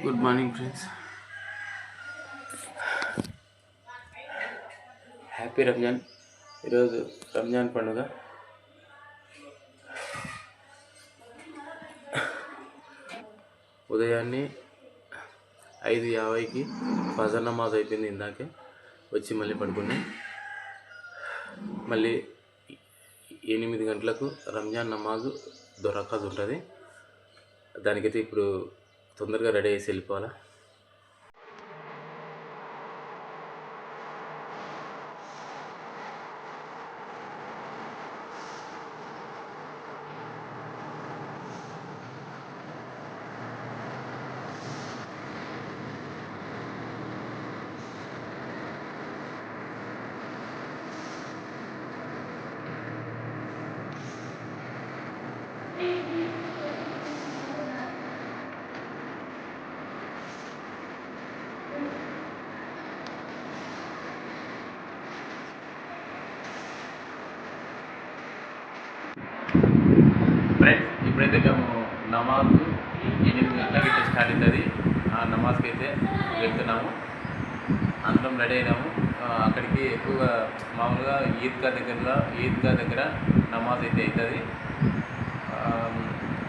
Good morning friends. Happy Ramzan. ఈరోజు రంజాన్ పండుగ. ఉదయాన్నే 5:50కి ఫజర్ నమాజ్ అయిపోయింది. ఇందాకే వచ్చి మళ్ళీ పడుకున్నాం. మళ్ళీ 8 గంటలకు రంజాన్ నమాజు దొరకదు ఉంటుంది. దానికైతే ఇప్పుడు తొందరగా రెడీ చేసి వెళ్ళిపోవాలా. ఫ్రెండ్స్, ఇప్పుడైతే మేము నమాజ్ 8 గంటలకి స్టార్ట్ అవుతుంది. ఆ నమాజ్కి అయితే వెళ్తున్నాము. అందరం రెడీ అయినాము. అక్కడికి ఎక్కువగా మామూలుగా ఈద్గా దగ్గర నమాజ్ అయితే అవుతుంది.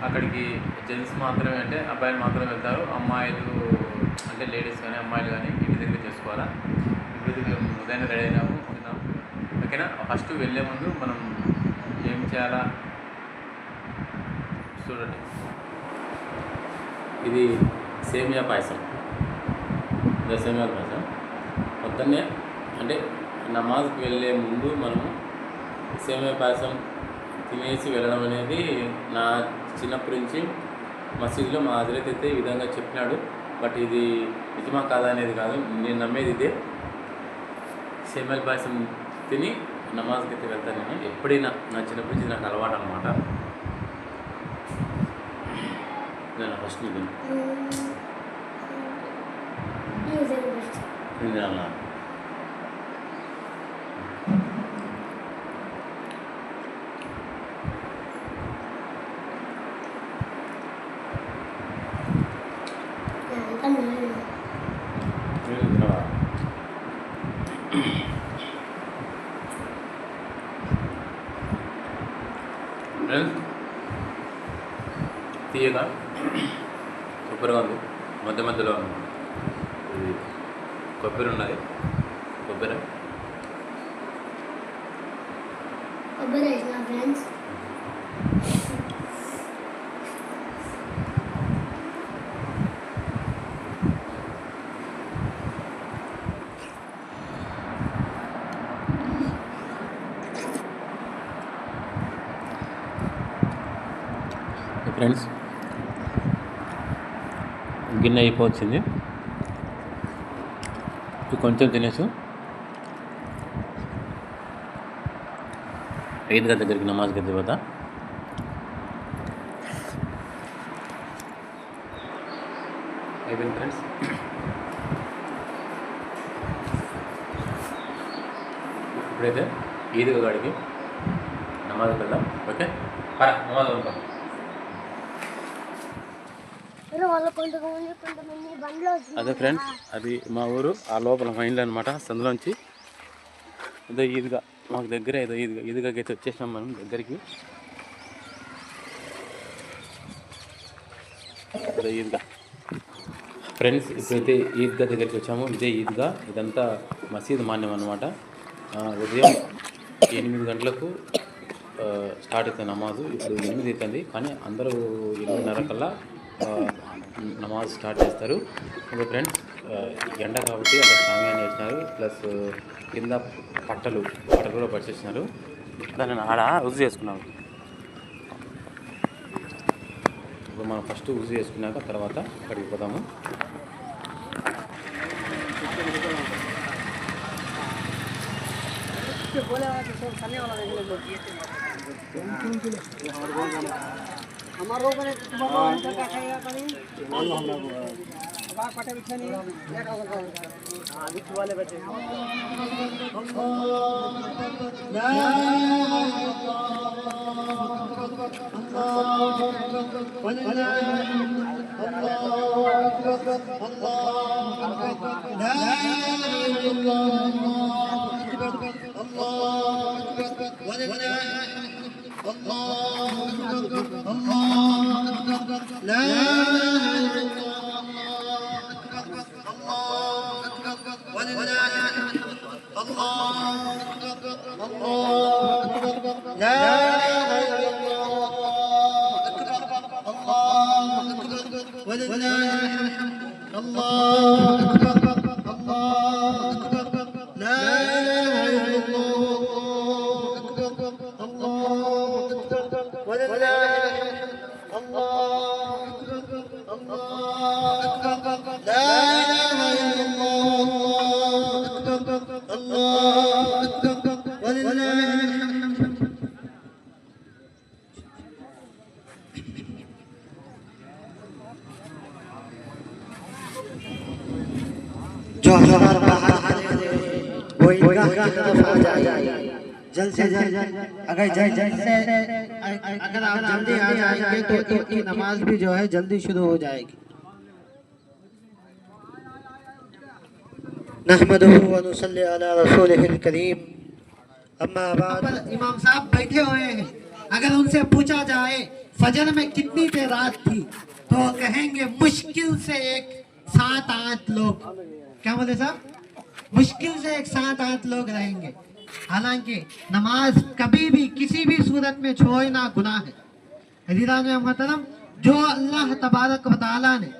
అక్కడికి జెంట్స్ మాత్రమే, అంటే అబ్బాయిలు మాత్రమే వెళ్తారు. అమ్మాయిలు అంటే లేడీస్ కానీ అమ్మాయిలు కానీ ఇంటి దగ్గర చేసుకోవాలా. ఇప్పుడు మేము ఉదయం రెడీ అయినాము. ఓకేనా. ఫస్ట్ వెళ్ళే ముందు మనం ఏం చేయాలా చూడండి. ఇది సేమియా పాయసం. పొద్దున్నే అంటే నమాజ్కి వెళ్ళే ముందు మనము సేమియా పాయసం తినేసి వెళ్ళడం అనేది నా చిన్నప్పటి నుంచి మసీదులో మా హజరత్ అయితే ఈ విధంగా చెప్పినాడు. బట్ ఇది నిజమా కాదా అనేది కాదు, నేను నమ్మేది ఇదే. సేమియా పాయసం తిని నమాజ్కి అయితే వెళ్తాను నేను. ఎప్పుడైనా నా చిన్నప్పటి నుంచి నాకు అలవాటు అనమాట. నేను ఫస్ట్ తినాలా. తీయగా సూపర్గా ఉంది. మధ్యలో ఇది కొబ్బరి ఉన్నది. కొబ్బరి ఫ్రెండ్స్. ఫ్రెండ్స్, గిన్నె అయిపోవచ్చింది. కొంచెం తినేసి ఈద్గా దగ్గరికి నమాజ్కి వెళ్ళిపోతా. అయిపోయింది ఫ్రెండ్స్. ఇప్పుడైతే ఈద్గా గాడికి నమాజ్కి వెళ్దాం. ఓకే, నమాజ్ వెళ్తాం. అదే ఫ్రెండ్స్, అది మా ఊరు ఆ లోపల మైండ్లో అనమాట. సందులోంచి ఏదో ఈద్గా మాకు దగ్గర, ఏదో ఈద్గాకి అయితే వచ్చేసాం మనం దగ్గరికి. ఏదో ఈద్గా ఫ్రెండ్స్, ఇప్పుడైతే ఈద్గా దగ్గరికి వచ్చాము. ఇదే ఈద్గా. ఇదంతా మసీద్ మాన్యం అనమాట. ఉదయం 8 గంటలకు స్టార్ట్ అవుతుంది నమాజు. ఇప్పుడు 8 అవుతుంది, కానీ అందరూ 8:30 కల్లా నమాజ్ స్టార్ట్ చేస్తారు. ఇంకా ఫ్రెండ్స్, ఎండ కాబట్టి అక్కడ సామ్యాన్ని వేసినారు. ప్లస్ కింద పట్టలు కూడా పరిచేసినారు. దాన్ని ఆడ ఉజు చేసుకున్నాము. ఇప్పుడు మనం ఫస్ట్ ఉజు చేసుకున్నాక తర్వాత అక్కడికి పోదాము. हमारो बने तुम्हारा अंतर का खाएगा कहीं मान लो हमरा बाग पटे बिछा नहीं क्या का हां बिच्छू वाले बचे जो हज़ार बाहर वो ईदगाह की तरफ आ जाए जल्द से जल्द। अगर आप जल्दी आ जाएंगे तो ईद की नमाज भी जो है जल्दी शुरू हो जाएगी। नहमदुहु व नुसल्ली अला रसूलिहिल करीम। अम्मा बाद इमाम साहब बैठे हुए हैं, अगर उनसे पूछा जाए फजर में कितनी देर रात थी तो कहेंगे मुश्किल से एक 7-8 लोग। क्या बोले साहब? मुश्किल से एक 7-8 लोग रहेंगे। हालांकि नमाज कभी भी किसी भी सूरत में छोड़ना गुनाह है। अज़ीज़ान मोहतरम, जो अल्लाह तबारक व तआला ने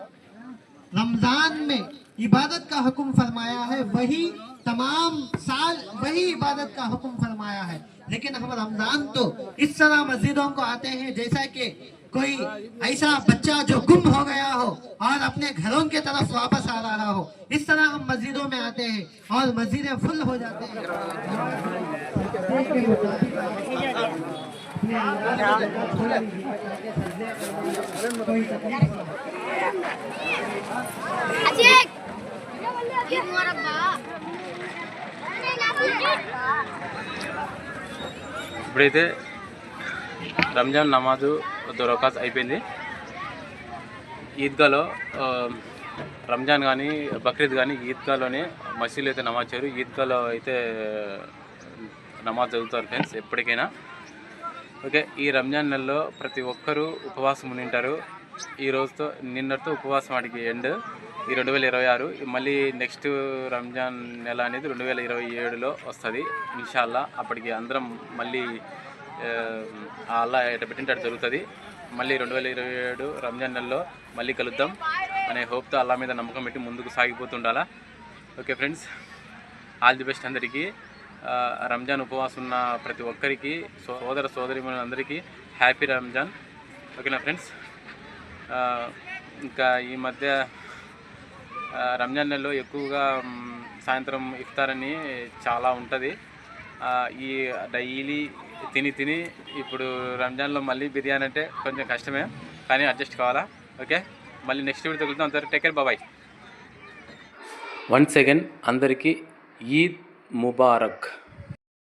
रमजान में इबादत का हुक्म फरमाया है वही तमाम साल वही इबादत का हुक्म फरमाया है। लेकिन हम रमजान तो इस तरह मस्जिदों को आते हैं जैसा कि कोई ऐसा बच्चा जो गुम हो गया हो और अपने घरों के तरफ वापस आ रहा हो, इस तरह हम मस्जिदों में आते हैं और मस्जिदें फुल हो जाते हैं। ఇప్పుడైతే రంజాన్ నమాజు దొరకాస్ అయిపోయింది. ఈద్గాలో రంజాన్ కానీ బక్రీద్ కానీ ఈద్గాలోనే మసీదులో అయితే నమాజ్ చేయరు. ఈద్గాలో అయితే నమాజ్ చదువుతారు ఫ్రెండ్స్ ఎప్పటికైనా. ఓకే, ఈ రంజాన్ నెలలో ప్రతి ఒక్కరూ ఉపవాసం ఉంటారు. ఈ రోజుతో నిన్నటితో ఉపవాసం వాడికి ఎండ్. ఈ 2026 మళ్ళీ నెక్స్ట్ రంజాన్ నెల అనేది 2027లో వస్తుంది ఇన్షాల్లా. అప్పటికి అందరం మళ్ళీ అల్లా ఎట పెట్టింటే అటు జరుగుతుంది. మళ్ళీ 2027 రంజాన్ నెలలో మళ్ళీ కలుద్దాం అనే హోప్తో అల్లా మీద నమ్మకం పెట్టి ముందుకు సాగిపోతుండాలా. Okay friends, all the best అందరికీ. రంజాన్ ఉపవాసం ఉన్న ప్రతి ఒక్కరికి, సోదర సోదరీమణులందరికీ హ్యాపీ రంజాన్. ఓకేనా ఫ్రెండ్స్? ఇంకా ఈ మధ్య రంజాన్ నెలలో ఎక్కువగా సాయంత్రం ఇఫ్తార్ అని చాలా ఉంటుంది. ఈ డైలీ తిని ఇప్పుడు రంజాన్లో మళ్ళీ బిర్యానీ అంటే కొంచెం కష్టమే, కానీ అడ్జస్ట్ కావాలా. ఓకే, మళ్ళీ నెక్స్ట్ వీడియో తగులుతాం. అందరూ take care, bye. Once again అందరికీ ఈద్ ముబారక్.